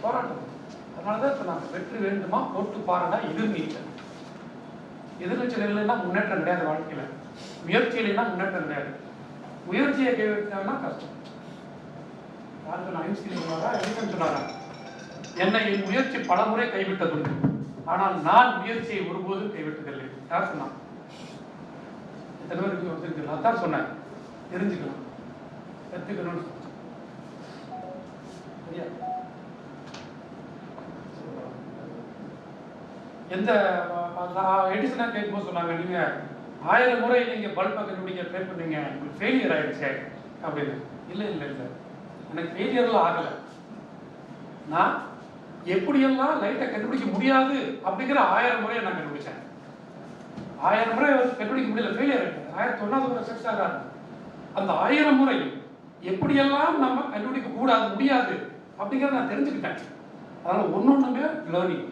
போராட்டம். அதனால தான் இப்போ நான் வெற்றி வேண்டுமா போட்டு பாருன்னா எதிர்நீச்சல். எதிர்நீச்சல் இல்லைன்னா முன்னேற்றம் கிடையாது வாழ்க்கையில். முயற்சி இல்லைன்னா முன்னேற்றம் கிடையாது. முயற்சியை கைவிட்டாங்கன்னா கஷ்டம். யார் சொன்னா? ஐன்ஸ்டீன் சொன்னாரா? எடிசன் சொன்னாரா? என்னை என் முயற்சி பல முறை கைவிட்டதுண்டு, ஆனால் நான் முயற்சியை ஒருபோதும் கைவிட்டதில்லை. யார் சொன்னா? எத்தனை பேருக்கு வந்திருக்கு? அதான் சொன்னேன், தெரிஞ்சுக்கலாம், கற்றுக்கணும்னு. சரியா? எந்த எடிசனா கேட்கும்போது சொன்னாங்க, நீங்க 1000 முறை நீங்க பல்பை கண்டுபிடிக்க ட்ரை பண்ணீங்க, ஃபெயிலியர் ஆயிடுச்சு அப்படின்னு. இல்லை இல்லை இல்லை, எனக்கு ஃபெயிலியர்லாம் ஆகலை. நான் எப்படியெல்லாம் லைட்டை கண்டுபிடிக்க முடியாது அப்படிங்கிற 1000 முறையை நான் கண்டுபிடிச்சேன். 1000 முறை கண்டுபிடிக்க முடியல, ஃபெயிலியர் ஆகிட்டேன். 1001வது முறை சக்ஸஸ் ஆகாது. அந்த 1000 முறை எப்படியெல்லாம் நம்ம கண்டுபிடிக்க கூடாது, முடியாது அப்படிங்கிறத நான் தெரிஞ்சுக்கிட்டேன். அதனால ஒன்னொன்றுமே லேர்னிங்.